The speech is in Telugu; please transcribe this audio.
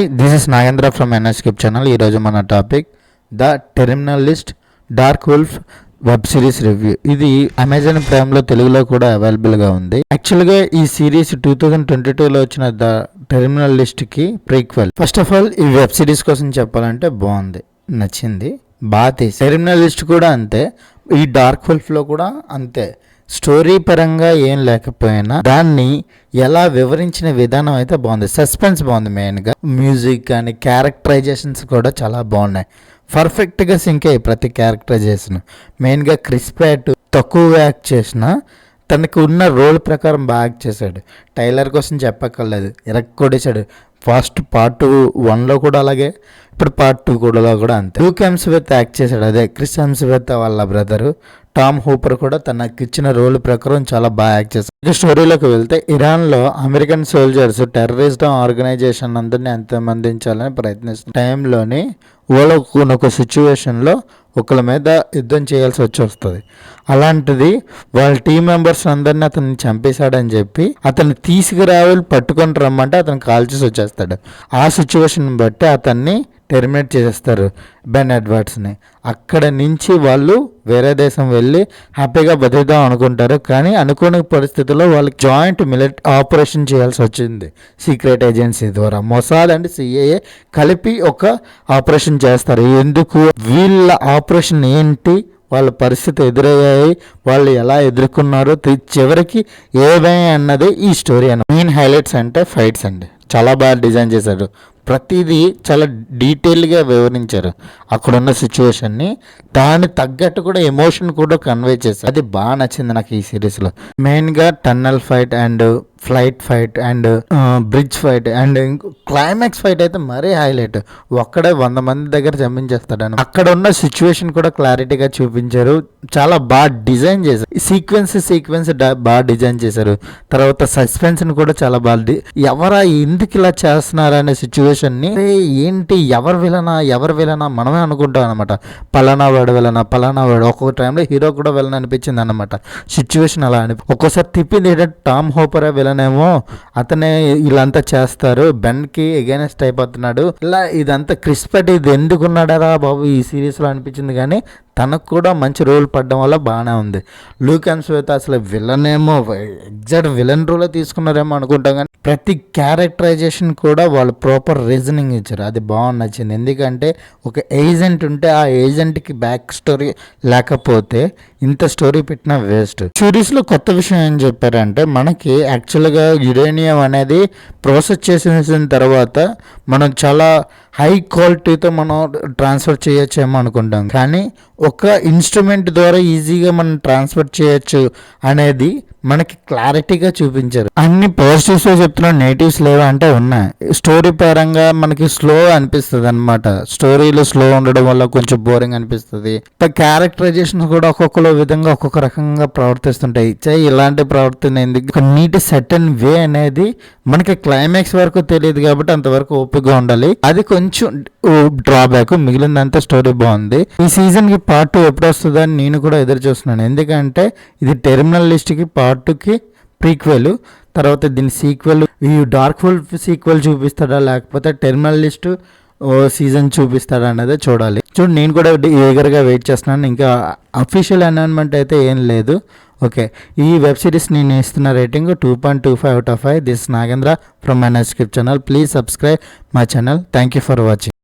Hi, this is Nagendra from NScape channel. ఈరోజు మన topic the Terminal List Dark Wolf web series review. ఇది అమెజాన్ ప్రైమ్లో తెలుగులో కూడా అవైలబుల్గా ఉంది. యాక్చువల్గా ఈ సిరీస్ 2022లో వచ్చిన ద టెర్మినల్ లిస్ట్కి ప్రీక్వెల్. ఫస్ట్ ఆఫ్ ఆల్ ఈ వెబ్ సిరీస్ కోసం చెప్పాలంటే బాగుంది, నచ్చింది, బాగా తీసి. టెర్మినల్ లిస్ట్ కూడా అంతే, ఈ డార్క్ వుల్ఫ్లో కూడా అంతే. స్టోరీ పరంగా ఏం లేకపోయినా దాన్ని ఎలా వివరించిన విధానం అయితే బాగుంది. సస్పెన్స్ బాగుంది, మెయిన్గా మ్యూజిక్ కానీ క్యారెక్టరైజేషన్స్ కూడా చాలా బాగున్నాయి. పర్ఫెక్ట్గా సింక్ అయ్యి ప్రతి క్యారెక్టరైజేషన్. మెయిన్గా క్రిస్ ప్యాట్ తక్కువ యాక్ట్ చేసిన తనకు ఉన్న రోల్ ప్రకారం బాగా యాక్ట్ చేశాడు. టైలర్ కోసం చెప్పక్కర్లేదు, ఇరక్కొడేశాడు. ఫస్ట్ పార్ట్ 1లో కూడా అలాగే, ఇప్పుడు పార్ట్ 2 కూడా అంతే. లూక్ హెమ్స్వర్త్ యాక్ట్ చేశాడు, అదే క్రిస్ హెమ్స్వర్త్ వాళ్ళ బ్రదరు. టామ్ హూపర్ కూడా తనకి ఇచ్చిన రోల్ ప్రకారం చాలా బాగా యాక్ట్ చేశారు. స్టోరీలోకి వెళ్తే, ఇరాన్లో అమెరికన్ సోల్జర్స్ టెర్రరిస్ట్ ఆర్గనైజేషన్ అందరినీ అంతమందించాలని ప్రయత్నిస్తున్న టైంలోని వాళ్ళకు ఒక సిచ్యువేషన్లో ఒకళ్ళ మీద యుద్ధం చేయాల్సి వస్తుంది. అలాంటిది వాళ్ళ టీం మెంబర్స్ అందరినీ అతన్ని చంపేశాడని చెప్పి అతన్ని తీసుకురావాలి పట్టుకొని రమ్మంటే అతను కాల్చేసి వచ్చేస్తాడు. ఆ సిచ్యువేషన్ బట్టి అతన్ని టెర్మినేట్ చేసేస్తారు, బెన్ ఎడ్వర్డ్స్ని. అక్కడ నుంచి వాళ్ళు వేరే దేశం వెళ్ళి హ్యాపీగా బతుకుదాం అనుకుంటారు. కానీ అనుకోని పరిస్థితుల్లో వాళ్ళకి జాయింట్ మిలిటరీ ఆపరేషన్ చేయాల్సి వచ్చింది. సీక్రెట్ ఏజెన్సీ ద్వారా మొసాద్ అండ్ సిఐఏ కలిపి ఒక ఆపరేషన్ చేస్తారు. ఎందుకు, వీళ్ళ ఆపరేషన్ ఏంటి, వాళ్ళ పరిస్థితి ఎదురయ్యాయి, వాళ్ళు ఎలా ఎదుర్కొన్నారు, చివరికి ఏమై అన్నది ఈ స్టోరీ. మెయిన్ హైలైట్స్ అంటే ఫైట్స్ అండి, చాలా బాగా డిజైన్ చేశారు. ప్రతిదీ చాలా డీటెయిల్గా వివరించారు అక్కడున్న సిచ్యువేషన్ని. దాని తగ్గట్టు కూడా ఎమోషన్ కూడా కన్వే చేశారు. అది బాగా నచ్చింది నాకు ఈ సిరీస్లో. మెయిన్గా tunnel fight and flight fight and bridge fight and climax fight అయితే మరీ హైలైట్. ఒక్కడే 100 మంది దగ్గర చంపించేస్తాడని అక్కడ ఉన్న సిచ్యువేషన్ కూడా క్లారిటీగా చూపించారు. చాలా బాగా డిజైన్ చేశారు. సీక్వెన్స్ బాగా డిజైన్ చేశారు. తర్వాత సస్పెన్స్ని కూడా చాలా బాగా ఎవరా ఎందుకు ఇలా చేస్తున్నారు అనే సిచ్యువేషన్ని, ఏంటి ఎవరు విలనా మనమే అనుకుంటాం అనమాట. పలానా వాడు ఒక్కొక్క టైంలో హీరో కూడా విలన్ అనిపించింది అనమాట. సిచ్యువేషన్ అలా ఒక్కోసారి తిప్పింది ఏంటంటే టామ్ హోపరే విలనేమో, అతనే ఇలాంతా చేస్తారు, బెన్కి ఎగైనెస్ట్ అయిపోతున్నాడు. ఇలా ఇదంతా క్రిస్ ప్యాట్ ఇది ఎందుకున్నాడరా బాబు ఈ సిరీస్లో అనిపించింది. కానీ తనకు కూడా మంచి రోల్ పడడం వల్ల బాగానే ఉంది. లూక్ హెమ్స్వర్త్ అసలు విలనేమో ఎగ్జాక్ట్ విలన్ రోలే తీసుకున్నారేమో అనుకుంటాం. కానీ ప్రతి క్యారెక్టరైజేషన్ కూడా వాళ్ళు ప్రాపర్ రీజనింగ్ ఇచ్చారు, అది బాగా నచ్చింది. ఎందుకంటే ఒక ఏజెంట్ ఉంటే ఆ ఏజెంట్కి బ్యాక్ స్టోరీ లేకపోతే ఇంత స్టోరీ పెట్టినా వేస్ట్. సిరీస్లో కొత్త విషయం ఏం చెప్పారంటే, మనకి యాక్చువల్గా యురేనియం అనేది ప్రాసెస్ చేసిన తర్వాత మనం చాలా హై క్వాలిటీతో మనం ట్రాన్స్ఫర్ చేయొచ్చేమో అనుకుంటాం. కానీ ఒక ఇన్స్ట్రుమెంట్ ద్వారా ఈజీగా మనం ట్రాన్స్ఫర్ చేయొచ్చు అనేది మనకి క్లారిటీగా చూపించారు. అన్ని పాజిటివ్స్లో చెప్తున్నా, నెగిటివ్స్ లేవా అంటే ఉన్నాయి. స్టోరీ పరంగా మనకి స్లో అనిపిస్తుంది అనమాట. స్టోరీలో స్లో ఉండడం వల్ల కొంచెం బోరింగ్ అనిపిస్తుంది. క్యారెక్టరైజేషన్ కూడా ఒక్కొక్కరు విధంగా ఒక్కొక్క రకంగా ప్రవర్తిస్తుంటాయి. ఇలాంటి ప్రవర్తన ఎందుకు, ఒక నీట్ సెటన్ వే అనేది మనకి క్లైమాక్స్ వరకు తెలియదు కాబట్టి అంతవరకు ఓపికగా ఉండాలి. అది కొంచెం డ్రాబ్యాక్. మిగిలిందంతా స్టోరీ బాగుంది. ఈ సీజన్కి పార్ట్ 2 ఎప్పుడు వస్తుందో అని నేను కూడా ఎదురు చూస్తున్నాను. ఎందుకంటే ఇది టెర్మినల్ లిస్ట్కి పార్ట్ 2కి ప్రీక్వెల్. తర్వాత దీని సీక్వెల్, ఈ డార్క్ వుల్ఫ్ సీక్వెల్ చూపిస్తాడా లేకపోతే టెర్మినల్ లిస్ట్ సీజన్ చూపిస్తాడా అనేది చూడాలి. నేను కూడా ఈగర్గా వెయిట్ చేస్తున్నాను. ఇంకా అఫీషియల్ అనౌన్స్మెంట్ అయితే ఏం లేదు. ఓకే, ఈ వెబ్ సిరీస్ నేను ఇస్తున్న rating 2.25 out of 5. This Nagendra from NScape channel. Please subscribe my channel. Thank you for watching.